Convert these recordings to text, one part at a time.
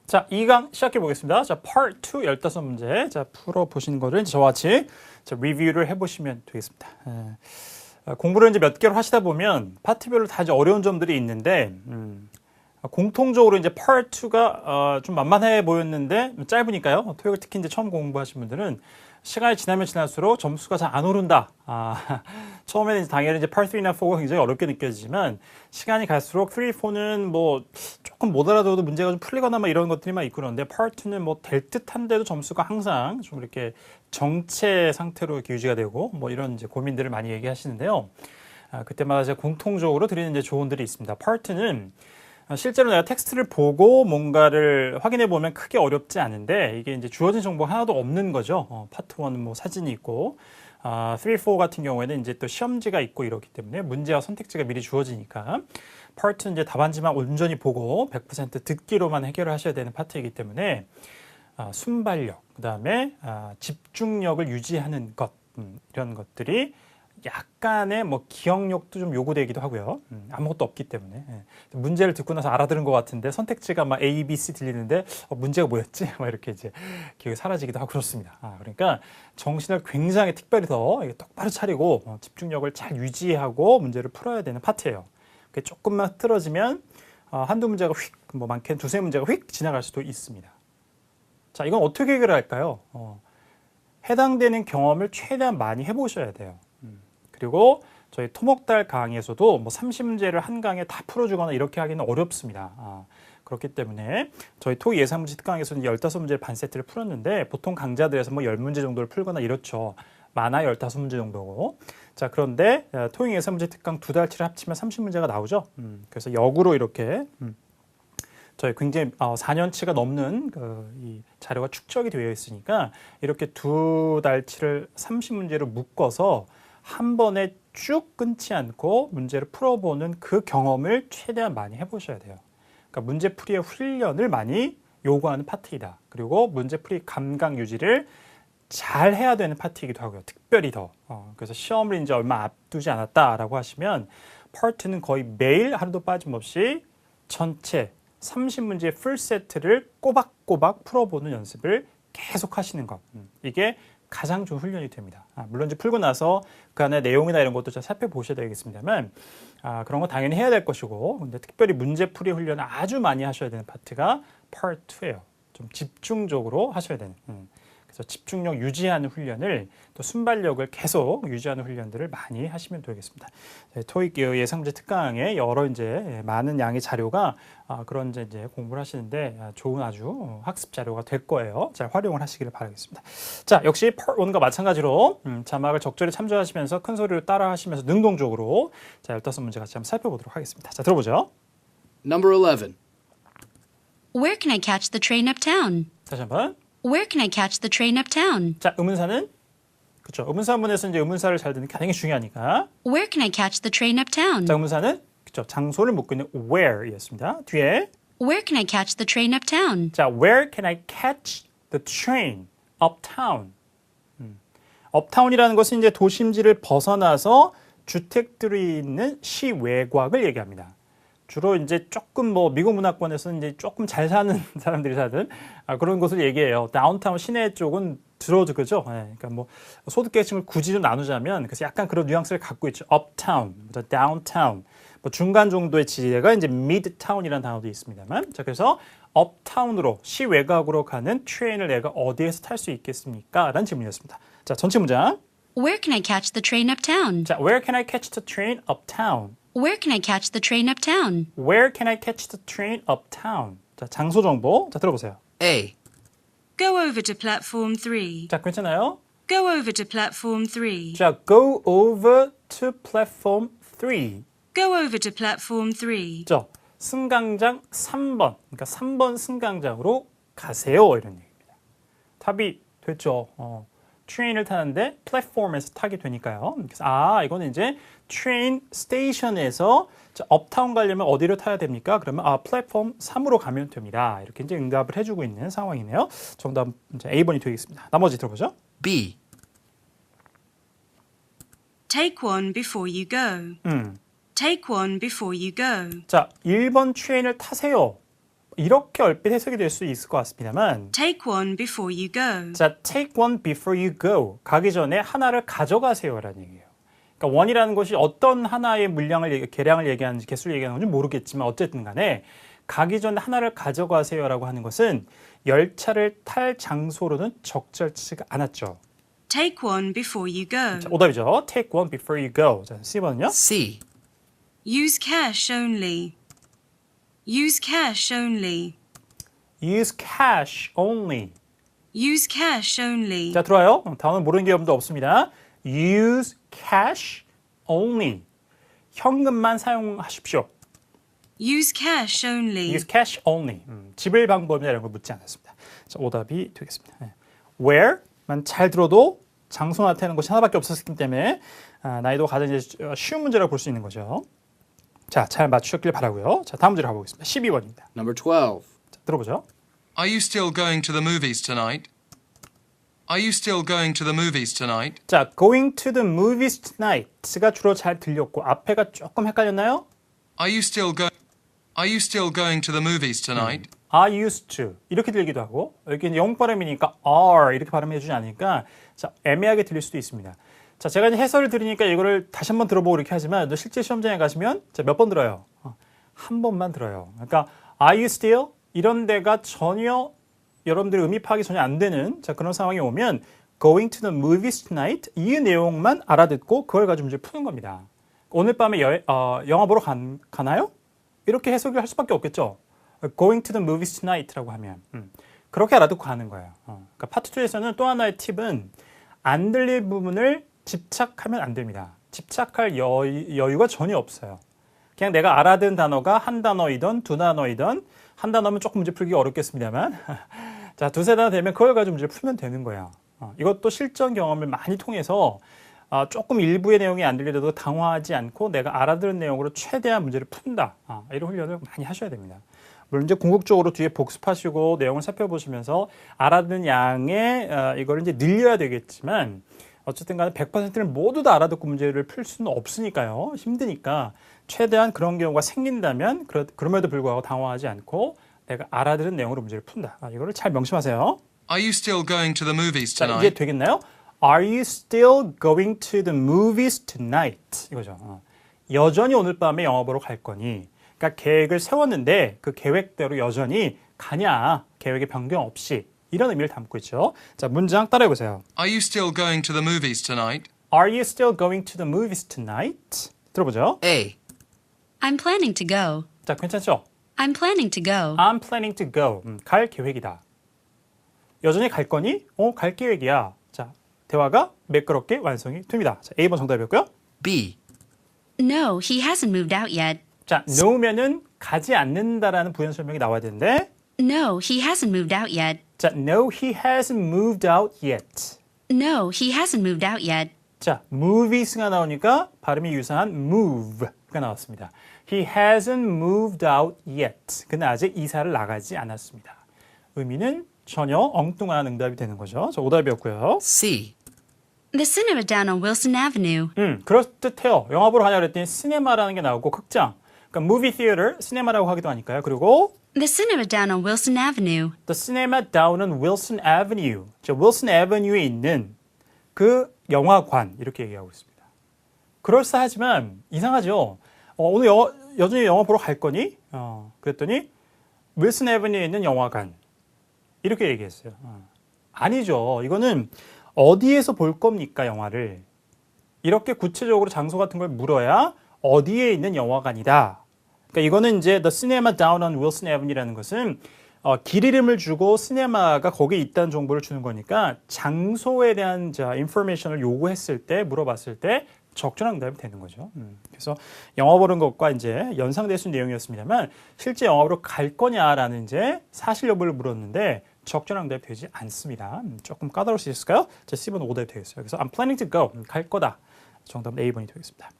자, 2강 시작해 보겠습니다. 자, Part 2 15문제. 자, 풀어보시는 거를 이제 저와 같이 리뷰를 해보시면 되겠습니다. 공부를 이제 몇 개로 하시다 보면 파트별로 다 이제 어려운 점들이 있는데, 공통적으로 이제 Part 2가 좀 만만해 보였는데 짧으니까요. 토익을 특히 이제 처음 공부하신 분들은 시간이 지나면 지날수록 점수가 잘 안 오른다. 처음에는 이제 당연히 이제 Part 3나 4가 굉장히 어렵게 느껴지지만 시간이 갈수록 3, 4는 뭐 조금 못 알아둬도 문제가 좀 풀리거나 뭐 이런 것들이 막 있고 그런데 Part 2는 뭐 될 듯한데도 점수가 항상 좀 이렇게 정체 상태로 이렇게 유지가 되고 뭐 이런 이제 고민들을 많이 얘기하시는데요. 그때마다 이제 공통적으로 드리는 이제 조언들이 있습니다. Part 2는 실제로 내가 텍스트를 보고 뭔가를 확인해 보면 크게 어렵지 않은데 이게 이제 주어진 정보가 하나도 없는 거죠. 파트 1은 뭐 사진이 있고, 3, 4 같은 경우에는 이제 또 시험지가 있고 이렇기 때문에 문제와 선택지가 미리 주어지니까 파트는 이제 답안지만 온전히 보고 100% 듣기로만 해결을 하셔야 되는 파트이기 때문에 순발력, 그 다음에 집중력을 유지하는 것, 이런 것들이 약간의 뭐 기억력도 좀 요구되기도 하고요. 아무것도 없기 때문에 문제를 듣고 나서 알아들은 것 같은데 선택지가 막 A, B, C 들리는데 문제가 뭐였지? 막 이렇게 이제 기억이 사라지기도 하고 그렇습니다. 그러니까 정신을 굉장히 특별히 더 똑바로 차리고 집중력을 잘 유지하고 문제를 풀어야 되는 파트예요. 그게 조금만 흐트러지면 한두 문제가 휙, 뭐 많게는 두세 문제가 휙 지나갈 수도 있습니다. 자, 이건 어떻게 해결할까요? 해당되는 경험을 최대한 많이 해보셔야 돼요. 그리고 저희 토목달 강의에서도 뭐 30문제를 한 강에 다 풀어주거나 이렇게 하기는 어렵습니다. 그렇기 때문에 저희 토익 예상문제 특강에서는 15문제 반 세트를 풀었는데 보통 강좌들에서 뭐 10문제 정도를 풀거나 이렇죠. 많아 15문제 정도고. 자, 그런데 토익 예상문제 특강 두 달치를 합치면 30문제가 나오죠. 그래서 역으로 이렇게 저희 굉장히 4년치가 넘는 이 자료가 축적이 되어 있으니까 이렇게 두 달치를 30문제로 묶어서 한 번에 쭉 끊지 않고 문제를 풀어보는 그 경험을 최대한 많이 해보셔야 돼요. 그러니까 문제풀이의 훈련을 많이 요구하는 파트이다. 그리고 문제풀이 감각 유지를 잘 해야 되는 파트이기도 하고요. 특별히 더. 그래서 시험을 이제 얼마 앞두지 않았다라고 하시면 파트는 거의 매일 하루도 빠짐없이 전체 30문제 풀세트를 꼬박꼬박 풀어보는 연습을 계속 하시는 것. 이게 가장 좋은 훈련이 됩니다. 물론 이제 풀고 나서 그 안에 내용이나 이런 것도 좀 살펴보셔야 되겠습니다만 그런 거 당연히 해야 될 것이고 근데 특별히 문제풀이 훈련을 아주 많이 하셔야 되는 파트가 Part 2예요. 좀 집중적으로 하셔야 되는. 그래서 집중력 유지하는 훈련을 또 순발력을 계속 유지하는 훈련들을 많이 하시면 되겠습니다. 토익 예상문제 특강에 여러 이제 많은 양의 자료가 그런 이제 공부를 하시는데 좋은 아주 학습 자료가 될 거예요. 잘 활용을 하시기를 바라겠습니다. 자, 역시 Part 1과 마찬가지로 자막을 적절히 참조하시면서 큰 소리로 따라 하시면서 능동적으로 자, 15문제 같이 한번 살펴보도록 하겠습니다. 자, 들어보죠. Number 11. Where can I catch the train uptown? 다시 한번. Where can I catch the train uptown? 자, 의문사는 그렇죠. 의문사문에서 이제 의문사를 잘 듣는 게 가장 중요하니까. Where can I catch the train uptown? 자, 의문사는 그렇죠. 장소를 묻고 있는 where이었습니다. 뒤에 Where can I catch the train uptown? 자, where can I catch the train uptown? uptown이라는 것은 이제 도심지를 벗어나서 주택들이 있는 시외곽을 얘기합니다. 주로 이제 조금 뭐 미국 문화권에서는 이제 조금 잘 사는 사람들이 사는 그런 곳을 얘기해요. 다운타운 시내 쪽은 들어도 그죠? 그러니까 뭐 소득계층을 굳이 좀 나누자면 그래서 약간 그런 뉘앙스를 갖고 있죠. uptown, downtown, 뭐 중간 정도의 지대가 이제 midtown이라는 단어도 있습니다만, 자 그래서 uptown으로 시외곽으로 가는 트레인을 내가 어디에서 탈 수 있겠습니까? 라는 질문이었습니다. 자 전체 문장. Where can I catch the train uptown? 자, where can I catch the train uptown? Where can I catch the train uptown? Where can I catch the train uptown? 자, 장소 정보. 자, 들어보세요. A. Go over to platform 3. 자, 괜찮아요? Go over to platform 3. 자, go over to platform 3. Go over to platform 3. 자, 승강장 3번. 그러니까 3번 승강장으로 가세요. 이런 얘기입니다. 답이 됐죠. 트레인을 타는데 플랫폼에서 타게 되니까요. 그래서 이거는 이제 트레인 스테이션에서 업타운 가려면 어디로 타야 됩니까? 그러면 플랫폼 3으로 가면 됩니다. 이렇게 이제 응답을 해주고 있는 상황이네요. 정답 이제 A번이 되겠습니다. 나머지 들어보죠. B. Take one before you go. Take one before you go. 자, 1번 트레인을 타세요. 이렇게 얼핏 해석이 될 수 있을 것 같습니다만 Take one before you go. 자, take one before you go. 가기 전에 하나를 가져가세요라는 얘기예요. 그러니까 원이라는 것이 어떤 하나의 물량을 계량을 얘기하는지 개수를 얘기하는 건지 모르겠지만 어쨌든 간에 가기 전에 하나를 가져가세요라고 하는 것은 열차를 탈 장소로는 적절치가 않았죠. Take one before you go. 자, 오답이죠. Take one before you go. 자, C번은요? C. Use cash only. Use cash only. Use cash only. Use cash only. 자, 들어와요. 다음은 모르는 기업도 없습니다. Use cash only. 현금만 사용하십시오. Use cash only. Use cash only. 지불 방법이나 이런 걸 묻지 않았습니다. 자, 오답이 되겠습니다. 네. Where만 잘 들어도 장소 나타내는 것이 하나밖에 없었기 때문에 난이도가 가장 이제 쉬운 문제라고 볼 수 있는 거죠. 자, 잘 맞추셨길 바라고요. 자, 다음 문제로 가보겠습니다. 12번입니다. Number 12. 자, 들어보죠. Are you still going to the movies tonight? Are you still going to the movies tonight? 자, going to the movies tonight가 주로 잘 들렸고 앞에가 조금 헷갈렸나요? Are you still going to the movies tonight? I used to 이렇게 들리기도 하고 여기 이제 영국 발음이니까 are 이렇게 발음해 주지 않으니까 자, 애매하게 들릴 수도 있습니다. 자, 제가 이제 해설을 들으니까 이거를 다시 한번 들어보고 이렇게 하지만 실제 시험장에 가시면 몇 번 들어요? 한 번만 들어요. 그러니까 Are you still? 이런 데가 전혀 여러분들의 의미 파악이 전혀 안 되는 자, 그런 상황이 오면 Going to the movies tonight 이 내용만 알아듣고 그걸 가지고 문제를 푸는 겁니다. 오늘 밤에 영화 보러 가나요? 이렇게 해석을 할 수밖에 없겠죠. Going to the movies tonight라고 하면 그렇게 알아듣고 가는 거예요. 그러니까 파트 2에서는 또 하나의 팁은 안 들릴 부분을 집착하면 안 됩니다. 집착할 여유가 전혀 없어요. 그냥 내가 알아듣은 단어가 한 단어이든 두 단어이든 한 단어면 조금 문제 풀기 어렵겠습니다만 자, 두세 단어 되면 그걸 가지고 문제를 풀면 되는 거예요. 이것도 실전 경험을 많이 통해서 조금 일부의 내용이 안 들리더라도 당황하지 않고 내가 알아들은 내용으로 최대한 문제를 푼다. 이런 훈련을 많이 하셔야 됩니다. 물론 이제 궁극적으로 뒤에 복습하시고 내용을 살펴보시면서 알아듣는 양의 이걸 이제 늘려야 되겠지만 어쨌든 간에 100%를 모두 다 알아듣고 문제를 풀 수는 없으니까요. 힘드니까 최대한 그런 경우가 생긴다면 그럼에도 불구하고 당황하지 않고 내가 알아들은 내용으로 문제를 푼다. 이거를 잘 명심하세요. Are you still going to the movies 자, 이게 tonight? 되겠나요? Are you still going to the movies tonight? 이거죠. 여전히 오늘 밤에 영화 보러 갈 거니? 그러니까 계획을 세웠는데 그 계획대로 여전히 가냐? 계획의 변경 없이 이런 의미를 담고 있죠. 자, 문장 따라해 보세요. Are you still going to the movies tonight? Are you still going to the movies tonight? 들어보죠. A. I'm planning to go. 자, 괜찮죠? I'm planning to go. I'm planning to go. 갈 계획이다. 여전히 갈 거니? 갈 계획이야. 자, 대화가 매끄럽게 완성이 됩니다. 자, A번 정답이었고요. B. No, he hasn't moved out yet. 자, no면은 가지 않는다라는 부연 설명이 나와야 되는데 No, he hasn't moved out yet. 자, no, he hasn't moved out yet. No, he hasn't moved out yet. 자, movies가 나오니까 발음이 유사한 move가 나왔습니다. He hasn't moved out yet. 그는 아직 이사를 나가지 않았습니다. 의미는 전혀 엉뚱한 응답이 되는 거죠. 저 오답이었고요. C. The cinema down on Wilson Avenue. 그럴듯해요. 영화 보러 가냐 그랬더니 시네마라는 게 나오고 극장. 그러니까 movie theater, 시네마라고 하기도 하니까요. 그리고 The cinema down on Wilson Avenue. The cinema down on Wilson Avenue. 저 Wilson Avenue에 있는 그 영화관 이렇게 얘기하고 있습니다. 그럴싸하지만 이상하죠. 오늘 여전히 영화 보러 갈 거니? 그랬더니 윌슨 애버니에 있는 영화관 이렇게 얘기했어요. 아니죠. 이거는 어디에서 볼 겁니까 영화를? 이렇게 구체적으로 장소 같은 걸 물어야 어디에 있는 영화관이다. 그러니까 이거는 이제 The Cinema Down on Wilson Avenue라는 것은 길 이름을 주고 시네마가 거기에 있다는 정보를 주는 거니까 장소에 대한 인포메이션을 요구했을 때 물어봤을 때 적절한 응답이 되는 거죠. 그래서 영화 보는 것과 이제 연상될 수 있는 내용이었습니다만 실제 영화 보러 갈 거냐라는 이제 사실 여부를 물었는데 적절한 응답이 되지 않습니다. 조금 까다로울 수 있을까요? 자, C번 오답이 되겠어요. 그래서 I'm planning to go. 갈 거다. 정답은 A번이 되겠습니다.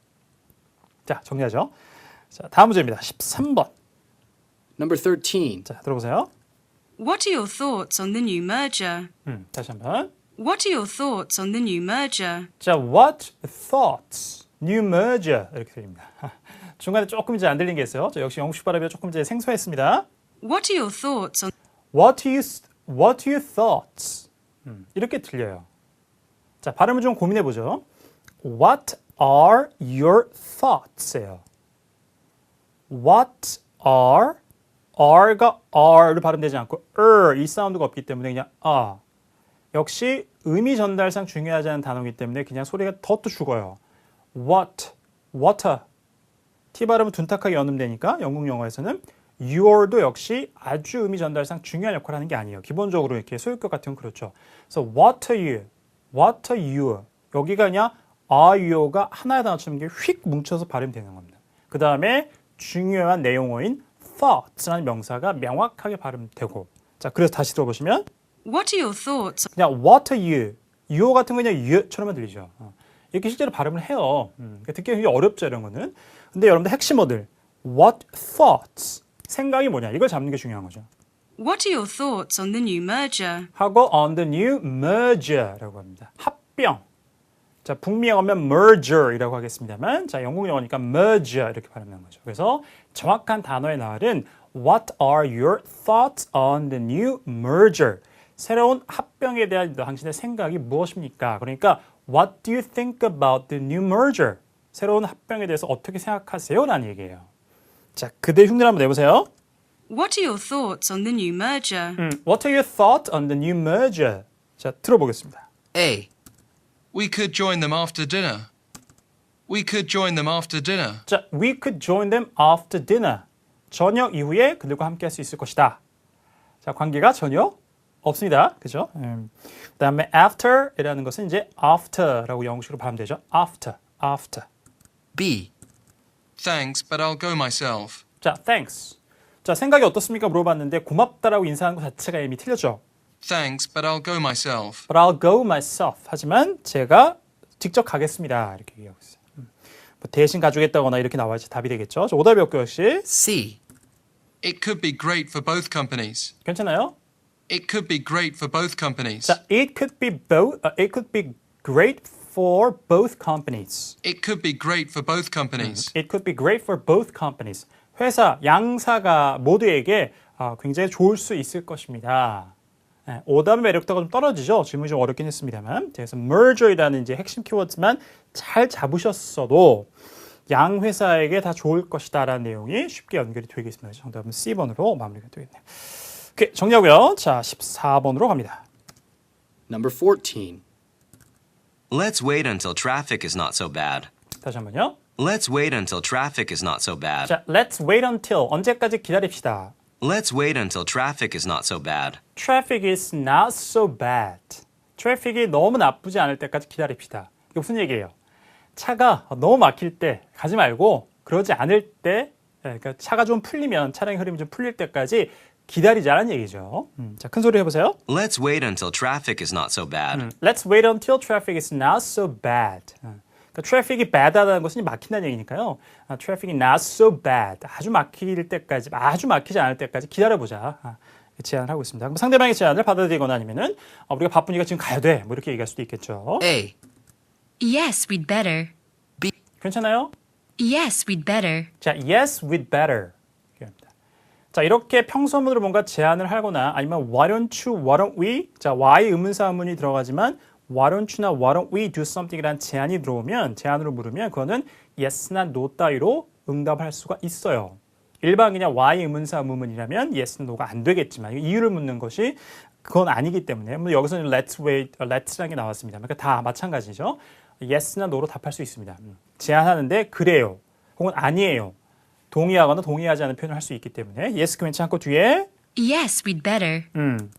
자, 정리하죠. 자, 다음 문제입니다. 13번. Number 13. 자, 들어보세요. What are your thoughts on the new merger? 다시 한번. What are your thoughts on the new merger? 자, what thoughts? New merger 이렇게 들립니다. 중간에 조금 이제 안 들린 게 있어요. 저 역시 영국식 발음이 조금 이제 생소했습니다. What are your thoughts on What are your thoughts? 이렇게 들려요. 자, 발음을 좀 고민해 보죠. What are your thoughts예요. What are가 are로 발음되지 않고 이 사운드가 없기 때문에 그냥 역시 의미 전달상 중요하지 않은 단어이기 때문에 그냥 소리가 더 또 죽어요. What, water. T 발음은 둔탁하게 연음되니까 영국 영어에서는 your도 역시 아주 의미 전달상 중요한 역할을 하는 게 아니에요. 기본적으로 이렇게 소유격 같은 건 그렇죠. 그래서 what are you? What are you? 여기가 그냥 are you가 하나의 단어처럼 휙 뭉쳐서 발음이 되는 겁니다. 그 다음에 중요한 내용어인 thoughts라는 명사가 명확하게 발음되고 자, 그래서 다시 들어보시면 What are your thoughts 그냥 what are you? you 같은 거 그냥 you처럼만 들리죠. 이렇게 실제로 발음을 해요. 듣기 굉장히 어렵죠, 이런 거는. 근데 여러분들 핵심어들 what thoughts 생각이 뭐냐 이걸 잡는 게 중요한 거죠. What are your thoughts on the new merger? 하고 on the new merger라고 합니다. 합병. 자, 북미 영어면 merger이라고 하겠습니다만 자, 영국 영어니까 merger 이렇게 발음하는 거죠. 그래서 정확한 단어의 나열은 What are your thoughts on the new merger? 새로운 합병에 대한 당신의 생각이 무엇입니까? 그러니까 What do you think about the new merger? 새로운 합병에 대해서 어떻게 생각하세요? 라는 얘기예요. 자, 그대 흉내 한번 내보세요. What are your thoughts on the new merger? What are your thoughts on the new merger? 자, 들어보겠습니다. A. We could join them after dinner. We could join them after dinner. 자, we could join them after dinner. 저녁 이후에 그들과 함께 할 수 있을 것이다. 자, 관계가 전혀 없습니다. 그죠? 그다음에 after이라는 것은 이제 after라고 영어식으로 발음되죠. after. B. Thanks, but I'll go myself. 자, thanks. 자, 생각이 어떻습니까? 물어봤는데 고맙다라고 인사하는 것 자체가 이미 틀렸죠. Thanks, but I'll go myself. But I'll go myself. 하지만 제가 직접 가겠습니다. 이렇게 얘기하고 있어요. 뭐 대신 가주겠다거나 이렇게 나와야지 답이 되겠죠. 자, 오답이 없고 역시 C. It could be great for both companies. 괜찮아요? It could be great for both companies. 자, it could be great for both companies. It could be great for both companies. It could be great for both companies. 회사, 양사가 모두에게 굉장히 좋을 수 있을 것입니다. 네, 오답의 매력도가 좀 떨어지죠. 질문이 좀 어렵긴 했습니다만. 그래서 merger이라는 이제 핵심 키워드만 잘 잡으셨어도 양 회사에게 다 좋을 것이다라는 내용이 쉽게 연결이 되겠습니다. 정답은 C번으로 마무리가 되겠네요. 오케이, 정리하고요. 자, 14번으로 갑니다. Number 14. Let's wait until traffic is not so bad. 다시 한번요. Let's wait until traffic is not so bad. 자, let's wait until 언제까지 기다립시다. Let's wait until traffic is not so bad. Traffic is not so bad. 트래픽이 너무 나쁘지 않을 때까지 기다립시다. 이게 무슨 얘기예요? 차가 너무 막힐 때 가지 말고 그러지 않을 때 그러니까 차가 좀 풀리면 차량의 흐름이 좀 풀릴 때까지 기다리자는 얘기죠. 자, 큰 소리 해보세요. Let's wait until traffic is not so bad. Let's wait until traffic is not so bad. 그러니까 트래픽이 bad하다는 것은 막힌다는 얘기니까요. 트래픽이 not so bad. 아주 막힐 때까지, 아주 막히지 않을 때까지 기다려보자. 제안을 하고 있습니다. 그럼 상대방의 제안을 받아들이거나 아니면은 우리가 바쁘니까 지금 가야 돼. 뭐 이렇게 얘기할 수도 있겠죠. A. Yes, we'd better. 괜찮아요? Yes, we'd better. 자, yes, we'd better. 자, 이렇게 평소문으로 뭔가 제안을 하거나 아니면 why don't you, why don't we? 자, why 의문사 의문이 들어가지만 why don't you나 why don't we do something이란 제안이 들어오면 제안으로 물으면 그거는 yes나 no 따위로 응답할 수가 있어요. 일반 그냥 why 의문사 의문이라면 yes, no가 안 되겠지만 이유를 묻는 것이 그건 아니기 때문에 여기서는 let's wait, let's라는 게 나왔습니다. 그러니까 다 마찬가지죠. yes나 no로 답할 수 있습니다. 제안하는데 그래요. 혹은 아니에요. 동의하거나 동의하지 않은 표현을 할 수 있기 때문에 yes 괜찮고 뒤에 Yes, we'd better.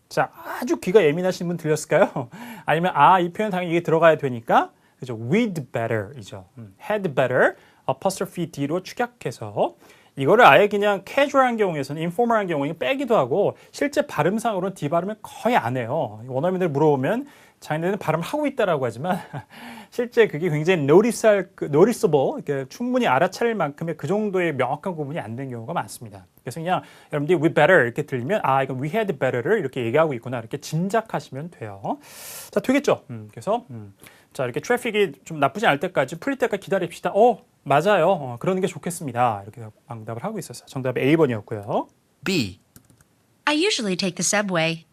자, 아주 귀가 예민하신 분 들렸을까요? 아니면 이 표현 당연히 이게 들어가야 되니까 그죠? We'd better이죠. Had better apostrophe D로 축약해서 이거를 아예 그냥 캐주얼한 경우에서는 인포멀한 경우에 빼기도 하고 실제 발음상으로는 D 발음을 거의 안 해요. 원어민들 물어보면 자기네들은 발음을 하고 있다라고 하지만 실제 그게 굉장히 noticeable, 충분히 알아차릴 만큼의 그 정도의 명확한 구분이 안 된 경우가 많습니다. 그래서 그냥 여러분들이 we better 이렇게 들리면 이건 we had better를 이렇게 얘기하고 있구나 이렇게 짐작하시면 돼요. 자, 되겠죠? 그래서 자, 이렇게 트래픽이 좀 나쁘지 않을 때까지 풀릴 때까지 기다립시다. 맞아요. 그러는 게 좋겠습니다. 이렇게 응답을 하고 있었어요. 정답이 A번이었고요. B. I usually take the subway.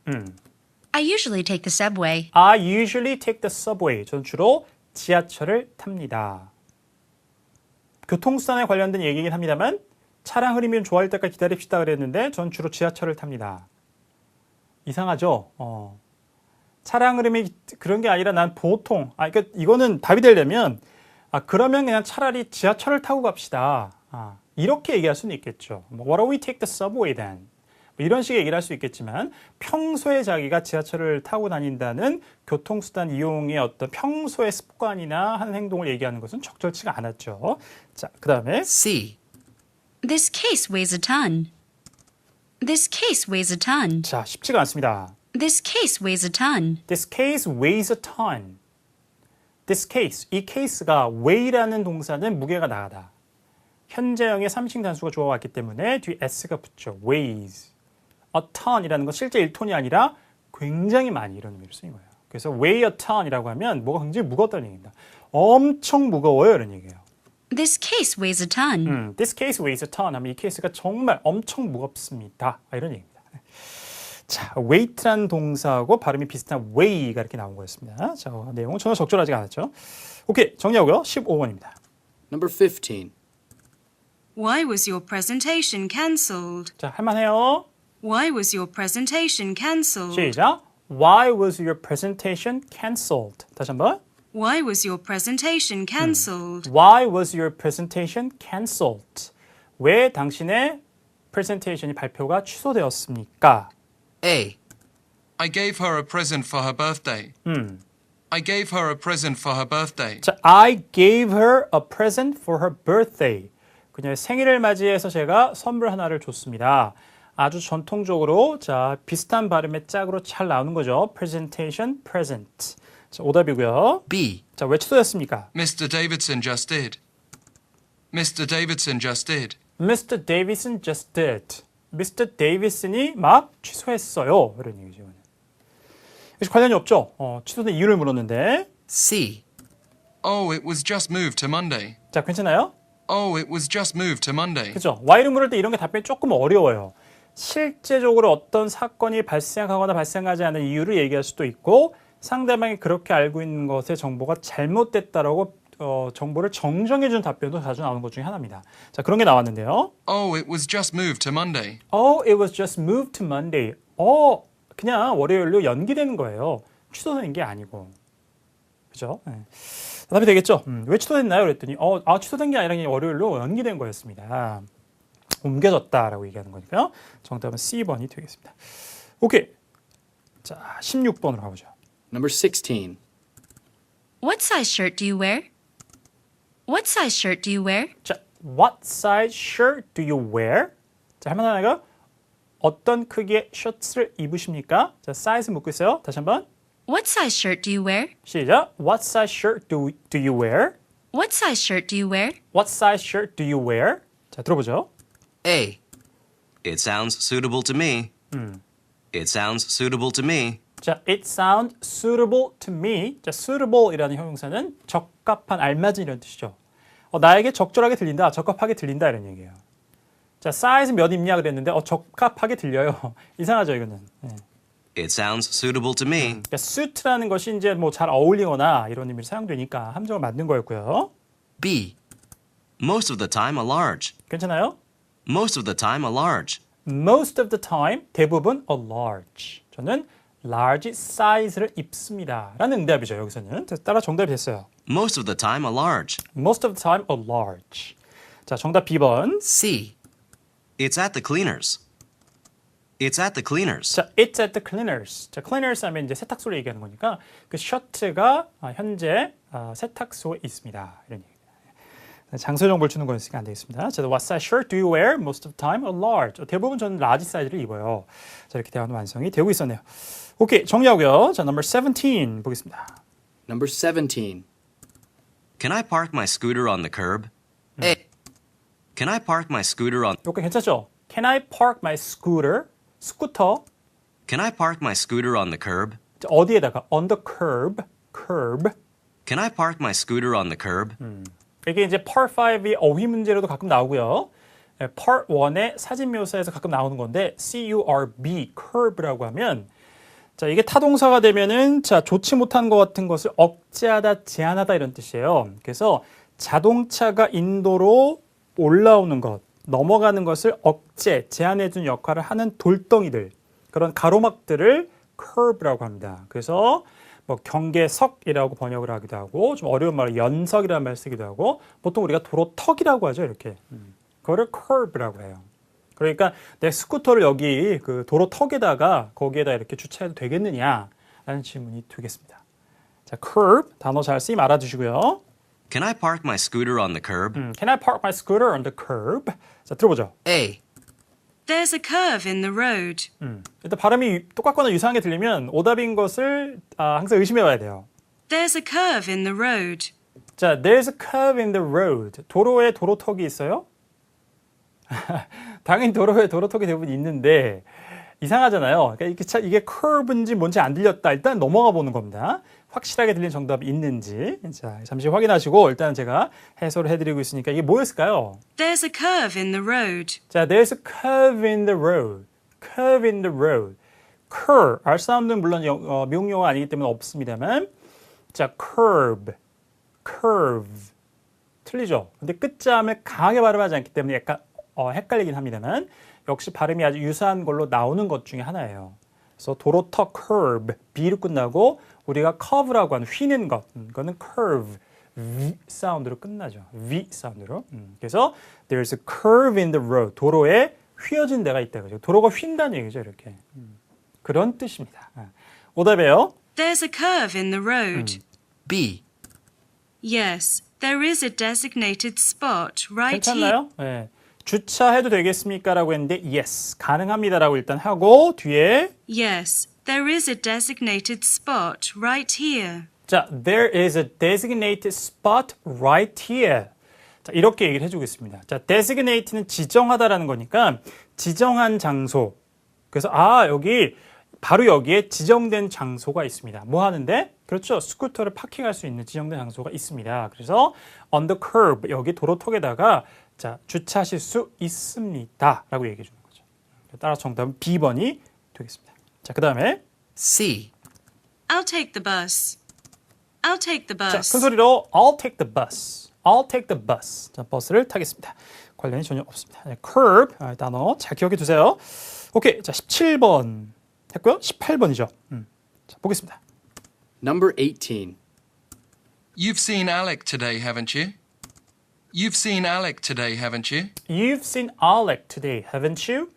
I usually take the subway. I usually take the subway. 저는 주로 지하철을 탑니다. 교통수단에 관련된 얘기긴 합니다만 차량 흐름이 좀 좋아질 때까지 기다립시다 그랬는데 전 주로 지하철을 탑니다. 이상하죠? 차량 흐름이 그런 게 아니라 난 보통 그러니까 이거는 답이 되려면 그러면 그냥 차라리 지하철을 타고 갑시다. 이렇게 얘기할 수는 있겠죠. Why don't we take the subway then? 이런 식의 얘기를 할 수 있겠지만 평소에 자기가 지하철을 타고 다닌다는 교통수단 이용의 어떤 평소의 습관이나 하는 행동을 얘기하는 것은 적절치가 않았죠. 자, 그 다음에 C. This case weighs a ton. This case weighs a ton. 자, 쉽지가 않습니다. This case weighs a ton. This case weighs a ton. This case, 이 케이스가 weigh라는 동사는 무게가 나가다. 현재형의 3식 단수가 주어왔기 때문에 뒤에 s가 붙죠. weighs. a ton이라는 건 실제 1톤이 아니라 굉장히 많이 이런 의미로 쓰인 거예요. 그래서 weigh a ton이라고 하면 뭐가 굉장히 무겁다는 얘기입니다. 엄청 무거워요 이런 얘기예요. This case weighs a ton. This case weighs a ton 하면 이 케이스가 정말 엄청 무겁습니다. 이런 얘기입니다. 자, weight라는 동사하고 발음이 비슷한 weigh가 이렇게 나온 거였습니다. 자, 내용은 전혀 적절하지 않았죠. 오케이, 정리하고요. 15번입니다. Number 15. Why was your presentation cancelled? 자, 할만해요. Why was your presentation cancelled? 시작. Why was your presentation cancelled? 다시 한번. Why was your presentation cancelled? Why was your presentation cancelled? 왜 당신의 presentation이 발표가 취소되었습니까? A. I gave her a present for her birthday. I gave her a present for her birthday. 자, I gave her a present for her birthday. 그녀의 생일을 맞이해서 제가 선물 하나를 줬습니다. 아주 전통적으로 자 비슷한 발음의 짝으로 잘 나오는 거죠. presentation, present. 자, 오답이고요. B. 자, 왜 취소됐습니까? Mr. Davidson just did. Mr. Davidson just did. Mr. Davidson just did. Mr. Davidson이 막 취소했어요. 이런 얘기죠. 역시 관련이 없죠. 취소된 이유를 물었는데. C. Oh, it was just moved to Monday. 자, 괜찮아요? Oh, it was just moved to Monday. 그죠? Why를 물을 때 이런 게 답변이 조금 어려워요. 실제적으로 어떤 사건이 발생하거나 발생하지 않은 이유를 얘기할 수도 있고 상대방이 그렇게 알고 있는 것의 정보가 잘못됐다라고 정보를 정정해준 답변도 자주 나오는 것 중에 하나입니다. 자, 그런 게 나왔는데요. Oh, it was just moved to Monday. Oh, it was just moved to Monday. 그냥 월요일로 연기되는 거예요. 취소된 게 아니고. 그죠? 네. 답이 되겠죠? 왜 취소됐나요? 그랬더니 취소된 게 아니라 그냥 월요일로 연기된 거였습니다. 옮겨졌다라고 얘기하는 거니까요. 정답은 C번이 되겠습니다. 오케이. 자, 16번으로 가보죠. Number 16. What size shirt do you wear? What size shirt do you wear? 자, what size shirt do you wear? 자, 할만하나요? 어떤 크기의 셔츠를 입으십니까? 자, 사이즈 묻고 있어요. 다시 한번. What size shirt do you wear? 시작. What size shirt do you wear? What size shirt do you wear? What size shirt do you wear? 자, 들어보죠. A. It sounds suitable to me. It sounds suitable to me. 자, it sounds suitable to me. 자, suitable이라는 형용사는 적합한, 알맞은 이런 뜻이죠. 나에게 적절하게 들린다, 적합하게 들린다 이런 얘기예요. 자, 사이즈 몇 입냐 그랬는데 적합하게 들려요. 이상하죠, 이거는. 네. It sounds suitable to me. 그러니까 suit라는 것이 이제 뭐 잘 어울리거나 이런 의미로 사용되니까 함정을 만든 거였고요. B. Most of the time a large. 괜찮아요? Most of the time a large. Most of the time, 대부분 a large. 저는 large size를 입습니다. 라는 응답이죠, 여기서는. 따라 정답이 됐어요. Most of the time a large. Most of the time a large. 자, 정답 B번. C. It's at the cleaners. It's at the cleaners. 자, it's at the cleaners. 자, cleaners 하면 이제 세탁소를 얘기하는 거니까 그 셔츠가 현재 세탁소에 있습니다. 이런 얘기입니다. 장소 정보를 주는 거였으니까 안 되겠습니다. 자, what size shirt do you wear? Most of the time a large. 대부분 저는 라지 사이즈를 입어요. 자, 이렇게 대화는 완성이 되고 있었네요. 오케이, 정리하고요. 자, number 17 보겠습니다. Number 17. Can I park my scooter on the curb? A. Can I park my scooter on 이거 괜찮죠? Can I park my scooter? 스쿠터. Can I park my scooter on the curb? 자, 어디에다가? On the curb. curb. Can I park my scooter on the curb? 이게 이제 Part 5의 어휘 문제로도 가끔 나오고요. Part 1의 사진 묘사에서 가끔 나오는 건데 curb, curb라고 하면 자, 이게 타동사가 되면은 자, 좋지 못한 것 같은 것을 억제하다, 제한하다 이런 뜻이에요. 그래서 자동차가 인도로 올라오는 것, 넘어가는 것을 억제, 제한해 주는 역할을 하는 돌덩이들, 그런 가로막들을 curb라고 합니다. 그래서 뭐 경계석이라고 번역을 하기도 하고 좀 어려운 말로 연석이라는 말을 쓰기도 하고 보통 우리가 도로턱이라고 하죠. 이렇게. 그거를 curb라고 해요. 그러니까 내 스쿠터를 여기 그 도로턱에다가 거기에다 이렇게 주차해도 되겠느냐라는 질문이 되겠습니다. 자, curb 단어 잘 쓰임 알아두시고요. Can I park my scooter on the curb? Can I park my scooter on the curb? 자, 들어보죠. A. There's a curve in the road. 일단 발음이 똑같거나 유사하게 들리면 오답인 것을 항상 의심해 봐야 돼요. There's a curve in the road. 자, there's a curve in the road. 도로에 도로턱이 있어요? 당연히 도로에 도로턱이 대부분 있는데 이상하잖아요. 그러니까 이게 curve인지 뭔지 안 들렸다. 일단 넘어가 보는 겁니다. 확실하게 들린 정답이 있는지. 자, 잠시 확인하시고 일단 제가 해설을 해드리고 있으니까 이게 뭐였을까요? There's a curve in the road. 자, there's a curve in the road. curve in the road. curve, R 사운드는 물론 미국 용어가 아니기 때문에 없습니다만 자, curve, curve 틀리죠? 근데 끝자음을 강하게 발음하지 않기 때문에 약간 헷갈리긴 합니다만 역시 발음이 아주 유사한 걸로 나오는 것 중에 하나예요. 그래서 도로턱 curve, B로 끝나고 우리가 curve라고 하는 휘는 것, 그거는 curve, V 사운드로 끝나죠. V 사운드로. 그래서 there's a curve in the road. 도로에 휘어진 데가 있다. 그죠? 도로가 휜다는 얘기죠. 이렇게. 그런 뜻입니다. 오답이에요. There's a curve in the road. B. Yes, there is a designated spot right here. 괜찮나요? 네. 주차해도 되겠습니까? 라고 했는데 yes, 가능합니다라고 일단 하고 뒤에 Yes, there is a designated spot right here. 자, there is a designated spot right here. 자, 이렇게 얘기를 해주고 있습니다. 자, designate는 지정하다라는 거니까 지정한 장소. 그래서 여기 바로 여기에 지정된 장소가 있습니다. 뭐 하는데? 그렇죠. 스쿠터를 파킹할 수 있는 지정된 장소가 있습니다. 그래서 on the curb, 여기 도로턱에다가 자, 주차하실 수 있습니다. 라고 얘기해 주는 거죠. 따라서 정답은 B번이 되겠습니다. 자, 그 다음에 C. I'll take the bus. I'll take the 자, bus. 큰 소리로 I'll take the bus. I'll take the bus. 자, 버스를 타겠습니다. 관련이 전혀 없습니다. 네, curb 단어 잘 기억해 두세요. 오케이. 자, 17번 했고요. 18번이죠. 자, 보겠습니다. Number 18. You've seen Alec today, haven't you? You've seen Alec today, haven't you? You've seen Alec today, haven't you?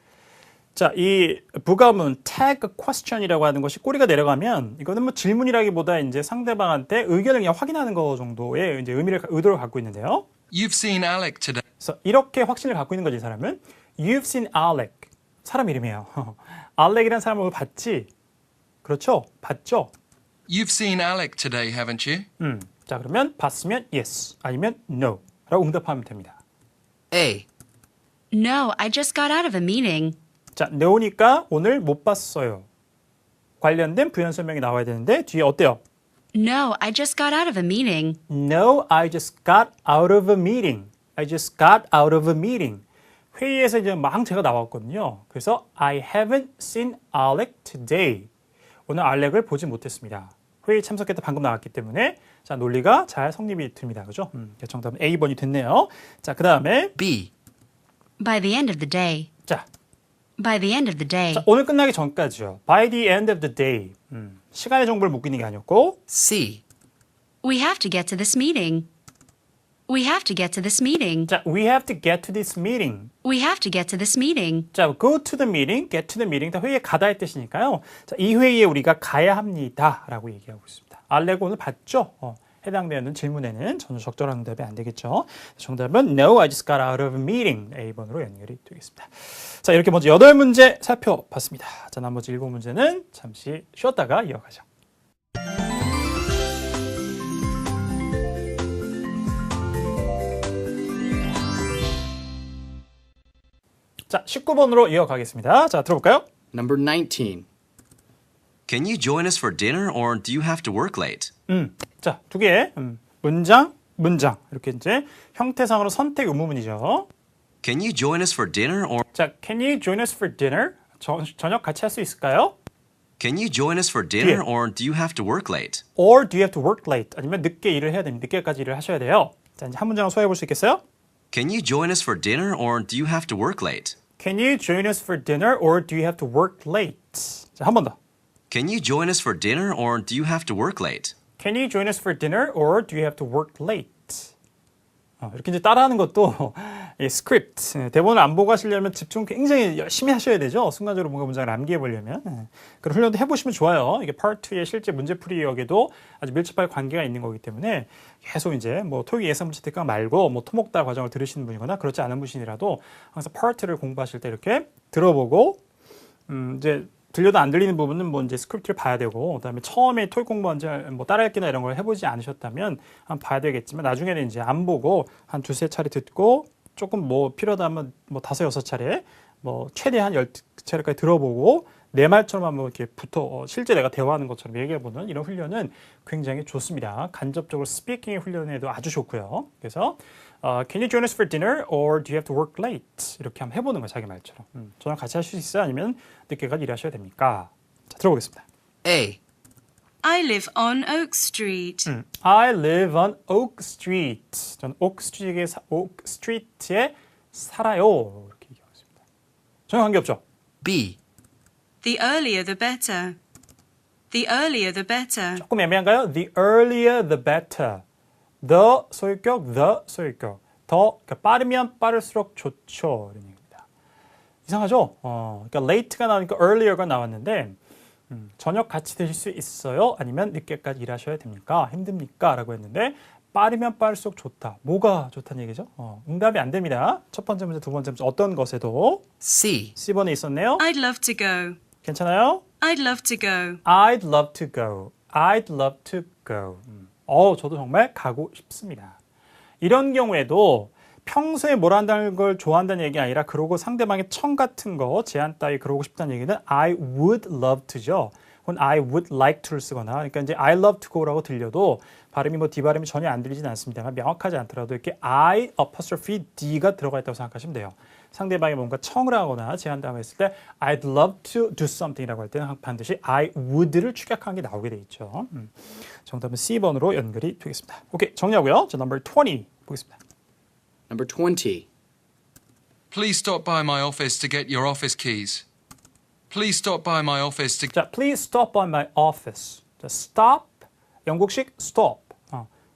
자, 이 부가문 tag question이라고 하는 것이 꼬리가 내려가면 이거는 뭐 질문이라기보다 이제 상대방한테 의견을 그냥 확인하는 거 정도의 이제 의도를 갖고 있는데요. You've seen Alec today. 그래서 이렇게 확신을 갖고 있는 거지, 이 사람은. You've seen Alec. 사람 이름이에요. 알렉이라는 사람을 봤지? 그렇죠? 봤죠? You've seen Alec today, haven't you? 자, 그러면 봤으면 yes, 아니면 no 라고 응답하면 됩니다. A. No, I just got out of a meeting. 자, no니까 오늘 못 봤어요. 관련된 부연 설명이 나와야 되는데 뒤에 어때요? No, I just got out of a meeting. No, I just got out of a meeting. I just got out of a meeting. 회의에서 이제 막 제가 나왔거든요. 그래서 I haven't seen Alec today. 오늘 알렉을 보지 못했습니다. 회의 참석했다 방금 나왔기 때문에 자, 논리가 잘 성립이 됩니다. 그죠? 정답은 A번이 됐네요. 자, 그 다음에 B. By the end of the day. 자, By the end of the day. 자, 오늘 끝나기 전까지요. By the end of the day. 시간의 정보를 묻기는 게 아니었고 C. We have to get to this meeting. We have to get to this meeting. 자, we have to get to this meeting. We have to get to this meeting. 자, go to the meeting, get to the meeting 다 회의에 가다의 뜻이니까요. 자, 이 회의에 우리가 가야 합니다. 라고 얘기하고 있습니다. 알렉 오늘 봤죠? 해당되는 질문에는 전혀 적절한 응답이 안 되겠죠. 정답은 No, I just got out of a meeting. A번으로 연결이 되겠습니다. 자, 이렇게 먼저 8문제 살펴봤습니다. 자, 나머지 7문제는 잠시 쉬었다가 이어가죠. 자, 19번으로 이어가겠습니다. 자, 들어볼까요? Number 19. Can you join us for dinner or do you have to work late? 자, 두 개. 문장. 이렇게 이제 형태상으로 선택 의무문이죠. Can you join us for dinner or 자, can you join us for dinner? 저녁 같이 할 수 있을까요? can you join us for dinner 예. or do you have to work late? Or do you have to work late? 아니면 늦게 일을 해야 됩니다. 늦게까지 일을 하셔야 돼요. 자, 이제 한 문장을 소화해 볼 수 있겠어요? Can you join us for dinner or do you have to work late? Can you join us for dinner or do you have to work late? 자, 한 번 더. Can you join us for dinner or do you have to work late? Can you join us for dinner or do you have to work late? 이렇게 이제 따라하는 것도 이 스크립트, 대본을 안 보고 하시려면 집중 굉장히 열심히 하셔야 되죠. 순간적으로 뭔가 문장을 암기해 보려면. 그런 훈련도 해보시면 좋아요. 이게 Part 2의 실제 문제풀이역에도 아주 밀접하게 관계가 있는 거기 때문에 계속 이제 뭐 토익 예상 문제 특강 말고 뭐 토목다 과정을 들으시는 분이거나 그렇지 않은 분이라도 항상 Part 2를 공부하실 때 이렇게 들어보고 이제 들려도 안 들리는 부분은 뭐 이제 스크립트를 봐야 되고, 그다음에 처음에 토익 공부한 뭐 따라읽기나 이런 걸 해보지 않으셨다면 한번 봐야 되겠지만 나중에는 이제 안 보고 한 두세 차례 듣고 조금 뭐 필요하다면 뭐 5-6차례 뭐 최대한 10차례까지 들어보고 내 말처럼 한번 이렇게 실제 내가 대화하는 것처럼 얘기해보는 이런 훈련은 굉장히 좋습니다. 간접적으로 스피킹의 훈련에도 아주 좋고요. 그래서 Can you join us for dinner or do you have to work late? 이렇게 한번 해보는 거예요. 자기 말처럼. 저랑 같이 하실 수 있어요? 아니면 늦게까지 일하셔야 됩니까? 자, 들어보겠습니다. A. I live on Oak Street. I live on Oak Street. 저는 Oak Street에 살아요. 이렇게 얘기하겠습니다. 전혀 관계없죠? B. The earlier the better. The earlier the better. 조금 애매한가요? The earlier the better. The 소유격, the 소유격. 더 그러니까 빠르면 빠를수록 좋죠. 이런 얘기입니다. 이상하죠? 그러니까 late가 나오니까 earlier가 나왔는데 저녁 같이 드실 수 있어요? 아니면 늦게까지 일하셔야 됩니까? 힘듭니까? 라고 했는데 빠르면 빠를수록 좋다. 뭐가 좋다는 얘기죠? 응답이 안 됩니다. 첫 번째 문제, 두 번째 문제 어떤 것에도 C. C번에 있었네요. I'd love to go. 괜찮아요? I'd love to go. I'd love to go. I'd love to go. 저도 정말 가고 싶습니다. 이런 경우에도 평소에 뭘 한다는 걸 좋아한다는 얘기 아니라 그러고 상대방의 청 같은 거, 제안 따위 그러고 싶다는 얘기는 I would love to죠. 혹은 I would like to를 쓰거나 그러니까 이제 I love to go라고 들려도 발음이 뭐 D 발음이 전혀 안 들리진 않습니다만 명확하지 않더라도 이렇게 I apostrophe D가 들어가 있다고 생각하시면 돼요. 상대방이 뭔가 청을 하거나 제안을 했을 때 I'd love to do something이라고 할 때는 반드시 I would를 축약한 게 나오게 돼 있죠. 정답은 C번으로 연결이 되겠습니다. 오케이, 정리하고요. 자, number 20 보겠습니다. Number 20. Please stop by my office to get your office keys. Please stop by my office to 자, please stop by my office. 자, stop, 영국식 stop.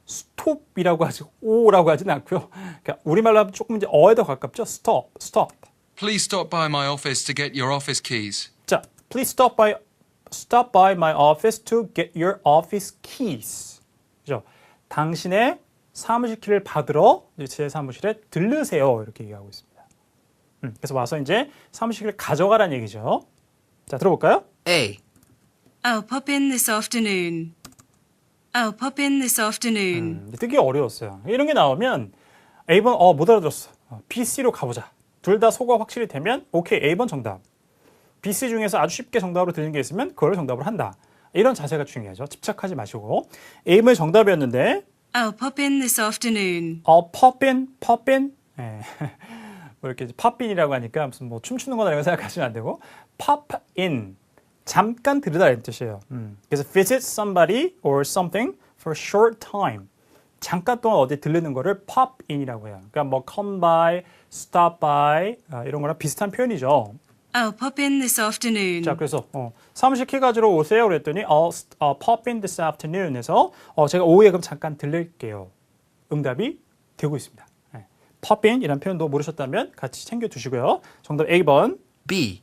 stop이라고 하지, 오라고 하지는 않고요. 그러니까 우리말로 하면 조금 이제 어에 더 가깝죠. stop, stop. Please stop by my office to get your office keys. 자, please stop by my office to get your office keys. 그죠? 당신의 사무실 키를 받으러 제 사무실에 들르세요. 이렇게 얘기하고 있습니다. 그래서 와서 이제 사무실 키를 가져가라는 얘기죠. 자, 들어볼까요? A. I'll pop in this afternoon. I'll pop in this afternoon. 듣기 어려웠어요. 이런 게 나오면 A번 못 알아들었어. B, C로 가보자. 둘 다 소가 확실히 되면 오케이, A번 정답. B, C 중에서 아주 쉽게 정답으로 들리는 게 있으면 그걸 정답으로 한다. 이런 자세가 중요하죠. 집착하지 마시고. A번이 정답이었는데 I'll pop in this afternoon. pop in. 예. 뭐 이렇게 pop in이라고 하니까 무슨 뭐 춤추는 거나 이런 거 생각하시면 안 되고 pop in. 잠깐 들으다 이런 뜻이에요. 그래서 visit somebody or something for a short time. 잠깐 동안 어디 들르는 거를 pop in이라고 해요. 그러니까 뭐 come by, stop by 이런 거랑 비슷한 표현이죠. I'll pop in this afternoon. 자, 그래서 사무실 키 가지러 오세요 그랬더니 I'll pop in this afternoon 해서 제가 오후에 그럼 잠깐 들릴게요. 응답이 되고 있습니다. 네. pop in 이라는 표현도 모르셨다면 같이 챙겨 두시고요. 정답 A번. B.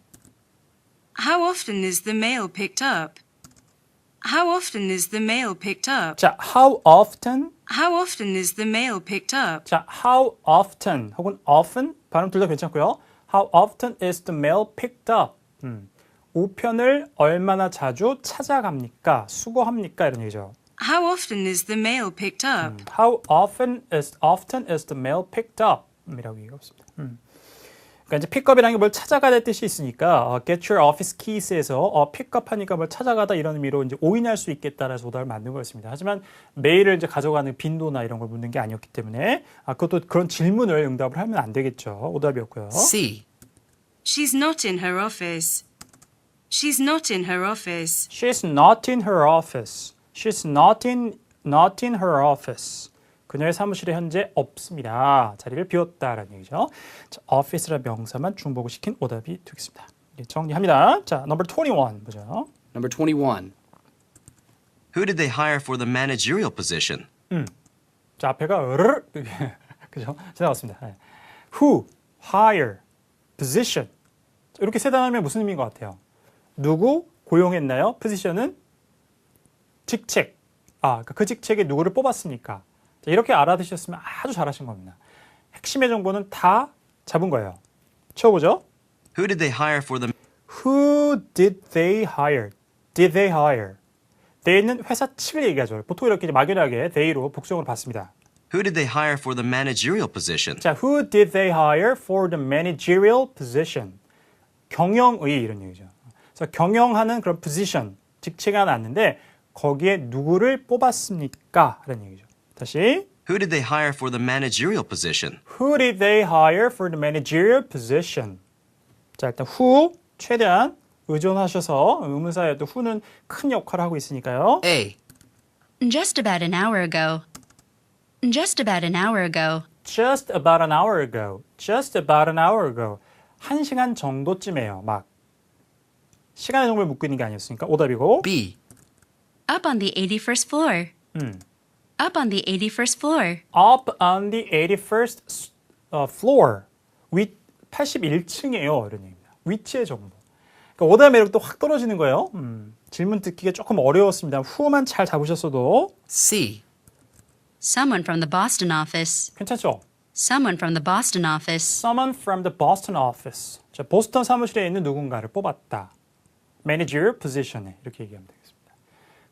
How often is the mail picked up? How often is the mail picked up? 자, how often? How often is the mail picked up? 자, how often 혹은 often 발음 둘 다 괜찮고요. How often is the mail picked up? 우편을 얼마나 자주 찾아갑니까? 수거합니까? 이런 얘기죠. How often is the mail picked up? How often is the mail picked up? 이라고 얘기하고 있습니다. 그러니까 이제 픽업이라는 게 뭘 찾아가다 뜻이 있으니까 get your office keys에서 픽업하니까 뭘 찾아가다 이런 의미로 이제 오인할 수 있겠다라서 오답을 만든 거였습니다. 하지만 메일을 이제 가져가는 빈도나 이런 걸 묻는 게 아니었기 때문에 그것도 그런 질문을 응답을 하면 안 되겠죠. 오답이었고요. C. She's not in her office. She's not in her office. She's not in her office. She's not in her office. 그녀의 사무실에 현재 없습니다. 자리를 비웠다라는 얘기죠. 자, office라는 명사만 중복을 시킨 오답이 되겠습니다. 정리합니다. 자, number 21 보죠. Number 21. Who did they hire for the managerial position? 자, 앞에가 으르르 그죠? 지나갔습니다. 네. Who, hire, position. 이렇게 세 단어면 무슨 의미인 것 같아요? 누구 고용했나요? position은 직책. 그러니까 그 직책에 누구를 뽑았습니까? 자, 이렇게 알아두셨으면 아주 잘하신 겁니다. 핵심의 정보는 다 잡은 거예요. 쳐보죠. Who did they hire for the Who did they hire? Did they hire? they는 회사 측을 얘기하죠. 보통 이렇게 막연하게 they로 복수형으로 받습니다. Who did they hire for the managerial position? 자, who did they hire for the managerial position? 경영의 이런 얘기죠. 그래서 경영하는 그런 position, 직책이 하나 났는데 거기에 누구를 뽑았습니까? 라는 얘기죠. 다시 Who did they hire for the managerial position? Who did they hire for the managerial position? 자, 일단 who 최대한 의존하셔서 의문사에 또 who는 큰 역할을 하고 있으니까요. A. Just about an hour ago. Just about an hour ago. Just about an hour ago. Just about an hour ago. 1시간 정도쯤이에요. 막 시간의 정보를 묻고 있는 게 아니었으니까 오답이고. B. Up on the 81st floor. Up on the 81st floor. Up on the 81st floor. 81층이에요. 이런 얘기입니다. 위치의 정보. 그러니까 오답 매력도 확 떨어지는 거예요. 질문 듣기가 조금 어려웠습니다. who만 잘 잡으셨어도 C. Someone from the Boston office. 괜찮죠? Someone from the Boston office. Someone from the Boston office. 자, 보스턴 사무실에 있는 누군가를 뽑았다. Manager position에 이렇게 얘기하면 되겠습니다.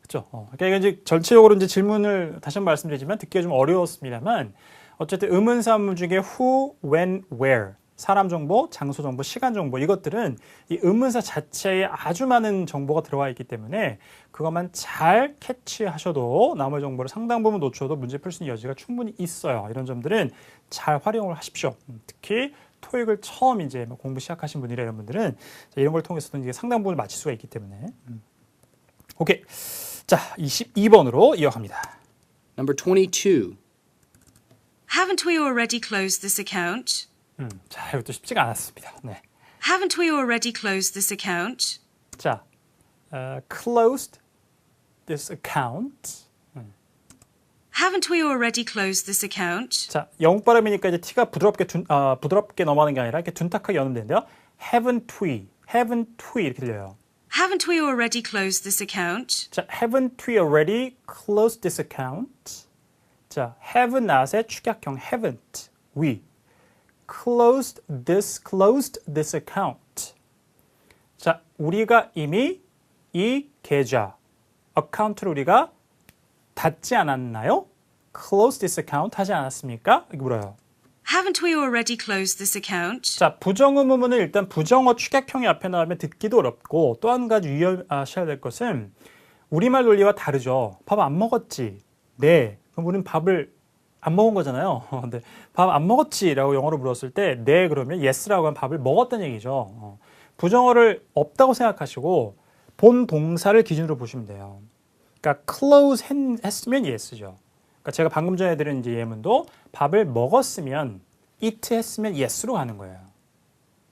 그렇죠? 그러니까 이건 이제 전체적으로 이제 질문을 다시 한번 말씀드리지만 듣기가 좀 어려웠습니다만 어쨌든 의문사문 중에 who, when, where 사람 정보, 장소 정보, 시간 정보 이것들은 이 의문사 자체에 아주 많은 정보가 들어와 있기 때문에 그것만 잘 캐치하셔도 나머지 정보를 상당 부분 놓쳐도 문제 풀 수 있는 여지가 충분히 있어요. 이런 점들은 잘 활용을 하십시오. 특히 토익을 처음 이제 공부 시작하신 분이라 이런 분들은 이런 걸 통해서도 이제 상당 부분을 맞출 수가 있기 때문에. 오케이. 자, 22번으로 이어갑니다. Number 22. Haven't we already closed this account? 자, 이것도 쉽지가 않았습니다. 네. Haven't we already closed this account? 자, closed this account. Haven't we already closed this account? 자, 영국 발음이니까 이제 T가 부드럽게 넘어가는 게 아니라 이렇게 둔탁하게 여는 데인데요. haven't we 이렇게 들려요. Haven't we already closed this account? 자, haven't we already closed this account? 자, have not의 축약형 haven't we closed this account. 자, 우리가 이미 이 계좌 어카운트를 우리가 닫지 않았나요? close this account 하지 않았습니까? 이렇게 물어요. Haven't we already closed this account? 자, 부정의문문은 일단 부정어 축약형이 앞에 나오면 듣기도 어렵고 또 한 가지 유의하셔야 될 것은 우리말 논리와 다르죠. 밥 안 먹었지? 네. 그럼 우리는 밥을 안 먹은 거잖아요. 근데 밥 안 먹었지라고 영어로 물었을 때 네 그러면 yes라고 하면 밥을 먹었다는 얘기죠. 부정어를 없다고 생각하시고 본 동사를 기준으로 보시면 돼요. 그러니까 close 했으면 yes죠. 그러니까 제가 방금 전에 드린 이제 예문도 밥을 먹었으면 eat 했으면 yes로 가는 거예요.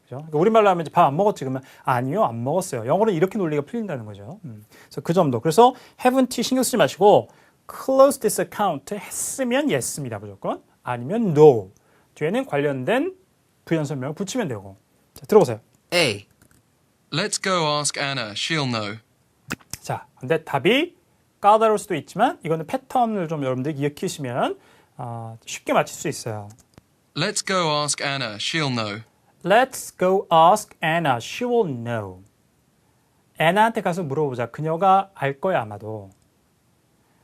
그죠? 그러니까 우리말로 하면 밥 안 먹었지 그러면 아니요 안 먹었어요. 영어로는 이렇게 논리가 풀린다는 거죠. 그래서 그 점도. 그래서 haven't 신경 쓰지 마시고 close this account 했으면 yes입니다. 무조건. 아니면 no. 뒤에는 관련된 부연 설명을 붙이면 되고. 자, 들어보세요. A. Let's go ask Anna. She'll know. 자, 근데 답이 까다로울 수도 있지만 이거는 패턴을 좀 여러분들이 기억하시면 쉽게 맞힐 수 있어요. Let's go ask Anna. She'll know. Let's go ask Anna. She will know. 애나한테 가서 물어보자. 그녀가 알 거야 아마도.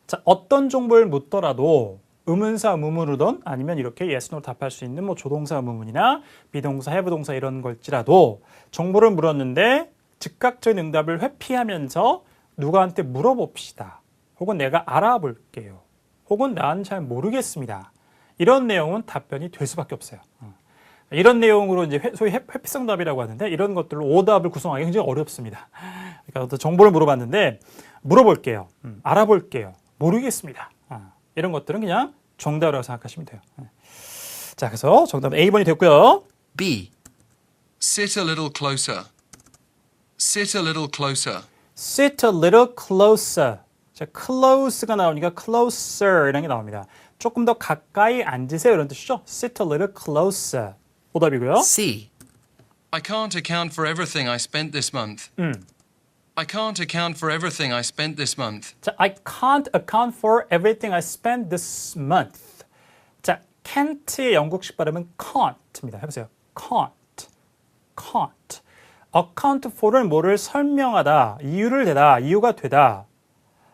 자, 어떤 정보를 묻더라도 의문사 의문으로든 아니면 이렇게 yes, no 답할 수 있는 뭐 조동사 의문문이나 비동사, have 동사 이런 걸지라도 정보를 물었는데 즉각적인 응답을 회피하면서 누구한테 물어봅시다. 혹은 내가 알아볼게요. 혹은 난 잘 모르겠습니다. 이런 내용은 답변이 될 수밖에 없어요. 이런 내용으로 이제 소위 회피성 답이라고 하는데 이런 것들로 오답을 구성하기 굉장히 어렵습니다. 그러니까 어떤 정보를 물어봤는데 물어볼게요. 알아볼게요. 모르겠습니다. 이런 것들은 그냥 정답이라고 생각하시면 돼요. 자, 그래서 정답은 A번이 됐고요. B. Sit a little closer. Sit a little closer. Sit a little closer. 자, close가 나오니까 closer이라는 게 나옵니다. 조금 더 가까이 앉으세요 이런 뜻이죠. Sit a little closer. 오답이고요. C. I can't account for everything I spent this month. I can't account for everything I spent this month. 자, I can't account for everything I spent this month. 자, can't의 영국식 발음은 can't입니다. 해보세요. can't. can't. account for를 뭐를 설명하다, 이유를 대다, 이유가 되다.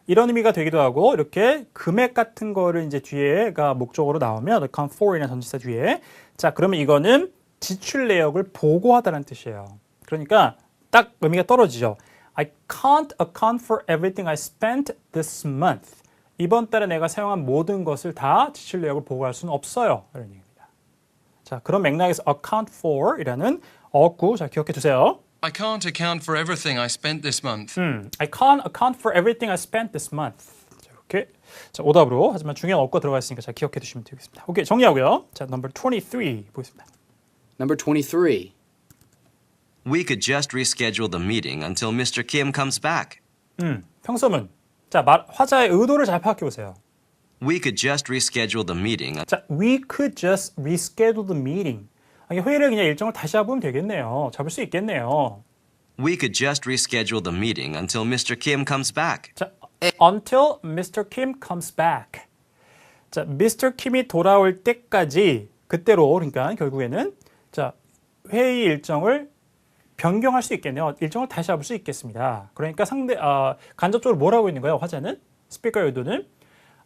이런 의미가 되기도 하고 이렇게 금액 같은 거를 이제 뒤에가 목적으로 나오면 account for이나 전치사 뒤에 자, 그러면 이거는 지출 내역을 보고하다는 뜻이에요. 그러니까 딱 의미가 떨어지죠. I can't account for everything I spent this month. 이번 달에 내가 사용한 모든 것을 다 지출 내역을 보고할 수는 없어요. 이런 얘기입니다. 자, 그런 맥락에서 account for이라는 어구 잘 기억해 두세요. I can't account for everything I spent this month. I can't account for everything I spent this month. 자, 이렇게 자, 오답으로 하지만 중요한 어구가 들어가 있으니까 잘 기억해 두시면 되겠습니다. 오케이, 정리하고요. 자, number 23 보겠습니다. Number 23. We could just reschedule the meeting until Mr. Kim comes back. 평소문. 자, 화자의 의도를 잘 파악해 보세요. We could just reschedule the meeting. 자, we could just reschedule the meeting. 회의를 그냥 일정을 다시 잡으면 되겠네요. 잡을 수 있겠네요. We could just reschedule the meeting until Mr. Kim comes back. 자, until Mr. Kim comes back. 자, Mr. Kim이 돌아올 때까지 그때로 그러니까 결국에는 자, 회의 일정을 변경할 수 있겠네요. 일정을 다시 잡을 수 있겠습니다. 그러니까 간접적으로 뭐라고 있는 거예요? 화자는 스피커의 의도는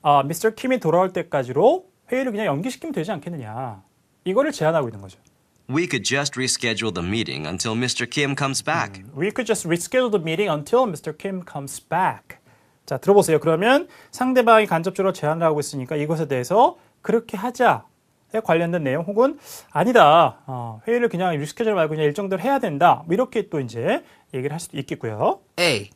Mr. Kim이 돌아올 때까지로 회의를 그냥 연기시키면 되지 않겠느냐. 이거를 제안하고 있는 거죠. We could just reschedule the meeting until Mr. Kim comes back. We could just reschedule the meeting until Mr. Kim comes back. 자, 들어보세요. 그러면 상대방이 간접적으로 제안을 하고 있으니까 이것에 대해서 그렇게 하자에 관련된 내용 혹은 아니다. 회의를 그냥 리스케줄 말고 그냥 일정대로 해야 된다. 뭐 이렇게 또 이제 얘기를 할 수도 있겠고요. A.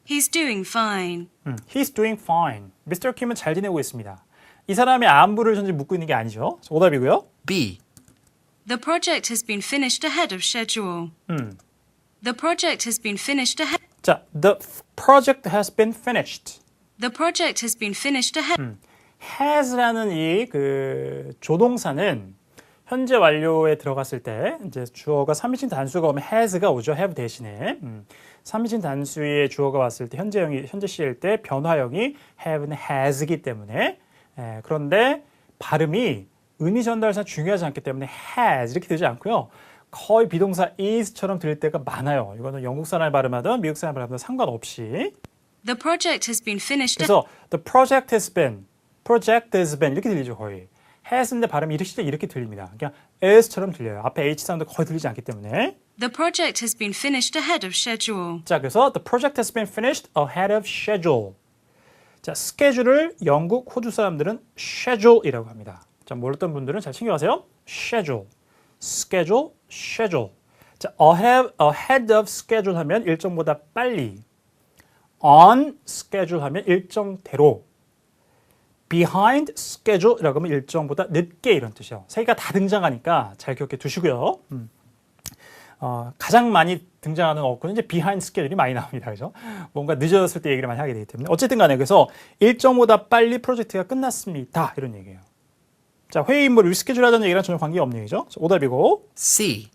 He's doing fine. He's doing fine. Mr. Kim은 잘 지내고 있습니다. 이 사람의 안부를 현재 묻고 있는 게 아니죠. 오답이고요. B. The project has been finished ahead of schedule. The project has been finished ahead. 자, the project has been finished. The project has been finished ahead. has라는 이 조동사는 현재 완료에 들어갔을 때 이제 주어가 3인칭 단수가 오면 has가 오죠. have 대신에 3인칭 단수의 주어가 왔을 때 현재 시일 때 변화형이 have는 has이기 때문에 그런데 발음이 의미 전달상 중요하지 않기 때문에 has 이렇게 되지 않고요. 거의 비동사 is처럼 들릴 때가 많아요. 이거는 영국 사람이 발음하든 미국 사람이 발음하든 상관없이. The project has been finished. 그래서 the project has been 이렇게 들리죠 거의. has인데 발음이 이렇게 들립니다. 그냥 as처럼 들려요. 앞에 h 사운드 거의 들리지 않기 때문에. The project has been finished ahead of schedule. 자, 그래서 the project has been finished ahead of schedule. 자, 스케줄을 영국, 호주 사람들은 schedule이라고 합니다. 자, 몰랐던 분들은 잘 챙겨가세요. schedule, schedule. 자, ahead of schedule 하면 일정보다 빨리, on schedule 하면 일정대로, behind schedule이라고 하면 일정보다 늦게 이런 뜻이에요. 세 개가 다 등장하니까 잘 기억해 두시고요. 가장 많이 등장하는 어구는 이제 behind schedule이 많이 나옵니다. 그죠? 뭔가 늦어졌을 때 얘기를 많이 하게 되기 때문에. 어쨌든 간에 그래서 일정보다 빨리 프로젝트가 끝났습니다. 이런 얘기예요. 자, 회의 임무를 리스케줄 하자는 얘기랑 전혀 관계가 없는 얘기죠. 오답이고. C.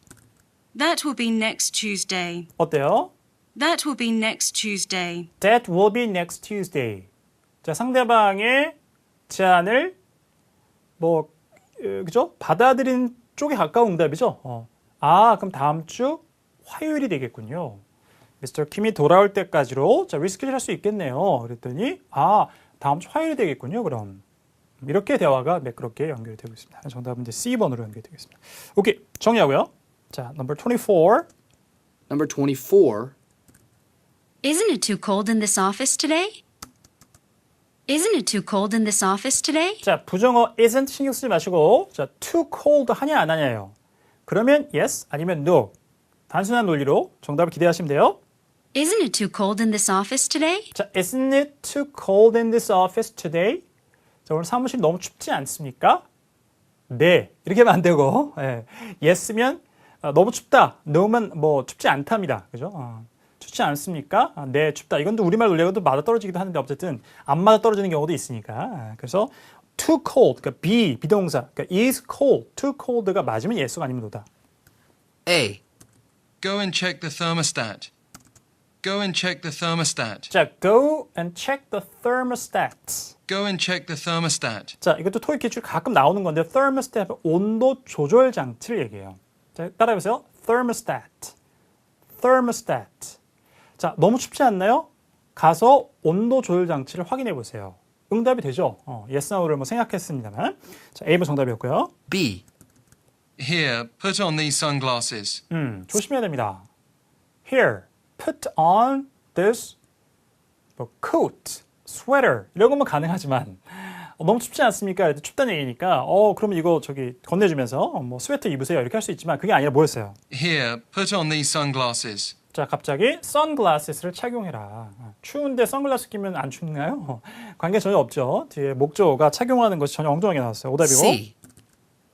That will be next Tuesday. 어때요? That will be next Tuesday. That will be next Tuesday. 자, 상대방의 제안을 그죠? 받아들인 쪽에 가까운 응답이죠. 그럼 다음 주 화요일이 되겠군요. Mr. Kim이 돌아올 때까지로 자, 리스케줄 할 수 있겠네요. 그랬더니 다음 주 화요일이 되겠군요. 그럼. 이렇게 대화가 매끄럽게 연결이 되고 있습니다. 정답은 이제 C번으로 연결이 되겠습니다. 오케이, 정리하고요. 자, number 24. Number 24. Isn't it too cold in this office today? Isn't it too cold in this office today? 자, 부정어 isn't 신경 쓰지 마시고 자, too cold 하냐 안 하냐예요. 그러면 yes 아니면 no. 단순한 논리로 정답을 기대하시면 돼요. Isn't it too cold in this office today? 자, isn't it too cold in this office today? 자, 오늘 사무실 너무 춥지 않습니까? 네, 이렇게 하면 안 되고 예. yes면 너무 춥다. no면 뭐 춥지 않답니다. 그죠? 춥지 않습니까? 네, 춥다. 이건 또 우리말 논리하고도 맞아 떨어지기도 하는데 어쨌든 안 맞아 떨어지는 경우도 있으니까. 그래서 too cold, 그러니까 be, 비동사, 그러니까 is cold, too cold가 맞으면 yes가 아니면 no다. A. Go and check the thermostat. Go and check the thermostat. 자, go and check the thermostat. Go and check the thermostat. 자, 이것도 토익 기출 가끔 나오는 건데 thermostat 온도 조절 장치를 얘기해요. 자, 따라해보세요. thermostat. thermostat. 자, 너무 춥지 않나요? 가서 온도 조절 장치를 확인해 보세요. 응답이 되죠? yes, no를 뭐 생각했습니다만. 자, A번 정답이었고요. B. Here, put on these sunglasses. 조심해야 됩니다. Here, put on this 뭐, coat, sweater 이런 것만 가능하지만 너무 춥지 않습니까? 춥다는 얘기니까 그러면 이거 저기 건네주면서 뭐 스웨터 입으세요 이렇게 할 수 있지만 그게 아니라 뭐였어요? Here, put on these sunglasses. 자, 갑자기 선글라스를 착용해라. 추운데 선글라스 끼면 안 춥나요? 관계 전혀 없죠. 뒤에 목조가 착용하는 것이 전혀 엉뚱하게 나왔어요. 오답이고. C.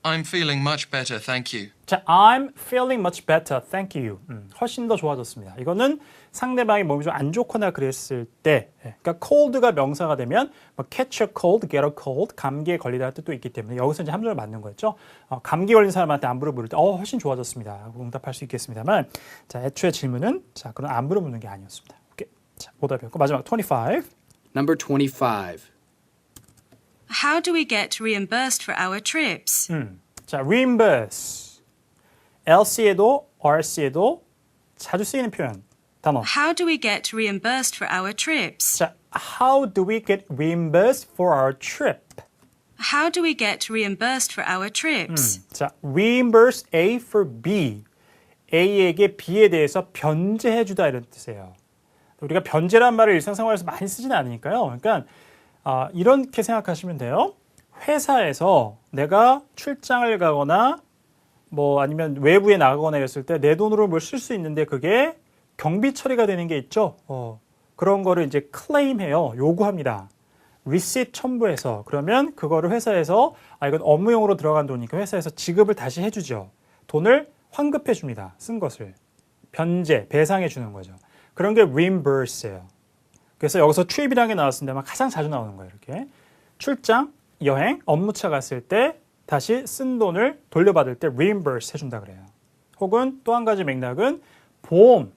I'm feeling much better, thank you. 자, I'm feeling much better, thank you. 훨씬 더 좋아졌습니다. 이거는 상대방이 몸이 좀 안 좋거나 그랬을 때, 그러니까 cold가 명사가 되면 뭐 catch a cold, get a cold, 감기에 걸리다는 뜻도 있기 때문에 여기서 이제 함정을 맞는 거였죠. 감기 걸린 사람한테 안부를 물을 때, 훨씬 좋아졌습니다. 하고 응답할 수 있겠습니다만, 자, 애초에 질문은 자, 그런 안부를 묻는 게 아니었습니다. 오케이, 자, 오답이었고 마지막 25. Number 25. How do we get reimbursed for our trips? 자, reimburse. LC에도 RC에도 자주 쓰이는 표현, 단어. How do we get reimbursed for our trips? 자, how do we get reimbursed for our trip? How do we get reimbursed for our trips? 자, reimburse A for B. A에게 B에 대해서 변제해주다 이런 뜻이에요. 우리가 변제란 말을 일상생활에서 많이 쓰지는 않으니까요. 그러니까 이렇게 생각하시면 돼요. 회사에서 내가 출장을 가거나 뭐 아니면 외부에 나가거나 이랬을 때 내 돈으로 뭘 쓸 수 있는데 그게 경비 처리가 되는 게 있죠. 그런 거를 이제 클레임해요. 요구합니다. 리시트 첨부해서 그러면 그거를 회사에서 이건 업무용으로 들어간 돈이니까 회사에서 지급을 다시 해주죠. 돈을 환급해 줍니다. 쓴 것을 변제, 배상해 주는 거죠. 그런 게 reimburse예요. 그래서 여기서 trip이라는 게 나왔습니다만 가장 자주 나오는 거예요. 이렇게 출장, 여행, 업무차 갔을 때 다시 쓴 돈을 돌려받을 때 reimburse 해준다 그래요. 혹은 또 한 가지 맥락은 보험을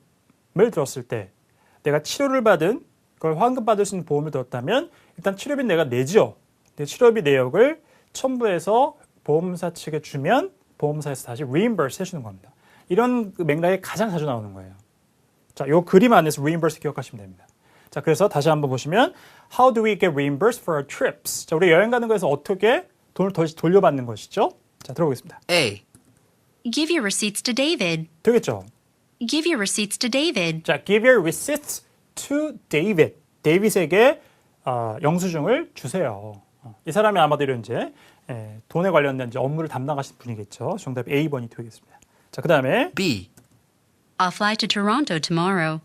들었을 때 내가 치료를 받은 그걸 환급받을 수 있는 보험을 들었다면 일단 치료비 내가 내죠. 내 치료비 내역을 첨부해서 보험사 측에 주면 보험사에서 다시 reimburse 해주는 겁니다. 이런 맥락이 가장 자주 나오는 거예요. 자, 요 그림 안에서 reimburse 기억하시면 됩니다. 자, 그래서 다시 한번 보시면 How do we get reimbursed for our trips? 자, 우리 여행 가는 거에서 어떻게 돈을 다시 돌려받는 것이죠? 자, 들어보겠습니다. A. Give your receipts to David. 되겠죠? Give your receipts to David. 자, give your receipts to David. 데이빗에게 영수증을 주세요. 이 사람이 아마도 이런 이제 돈에 관련된 이제 업무를 담당하신 분이겠죠. 정답이 A번이 되겠습니다. 자, 그 다음에 B. I'll fly to Toronto tomorrow.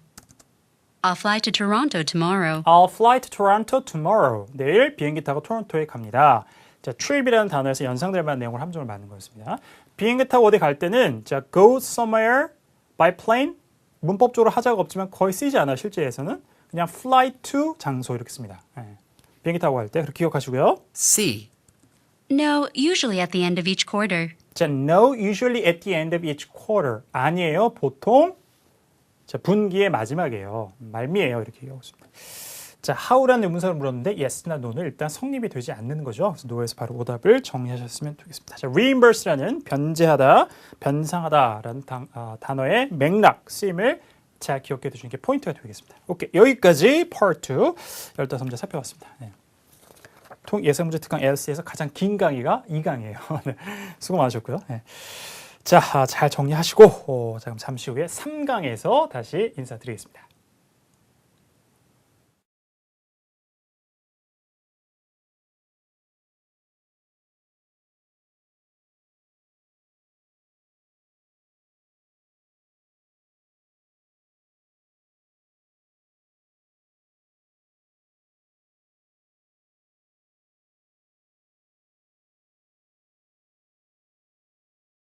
I'll fly to Toronto tomorrow. I'll fly to Toronto tomorrow. 내일 비행기 타고 토론토에 갑니다. 자, trip이라는 단어에서 연상될 만한 내용을 함정을 맞는 거였습니다. 비행기 타고 어디 갈 때는 자, go somewhere by plane 문법적으로 하자가 없지만 거의 쓰이지 않아요. 실제에서는 그냥 fly to 장소 이렇게 씁니다. 비행기 타고 갈 때 그렇게 기억하시고요. C. No, usually at the end of each quarter. 자, no, usually at the end of each quarter. 아니에요. 보통 자, 분기의 마지막이에요. 말미에요. 이렇게 얘기하고 있습니다. 자, how라는 의문사를 물었는데 yes나 no는 일단 성립이 되지 않는 거죠. 그래서 no에서 바로 오답을 정리하셨으면 되겠습니다. 자, reimburse라는 변제하다, 변상하다라는 단어의 맥락, 쓰임을 잘 기억해 두시는 게 포인트가 되겠습니다. 오케이, 여기까지 Part 2 15문제 살펴봤습니다. 네. 예상문제 특강 LC에서 가장 긴 강의가 이 강이에요. 네, 수고 많으셨고요. 네. 자, 잘 정리하시고 자, 그럼 잠시 후에 3강에서 다시 인사드리겠습니다.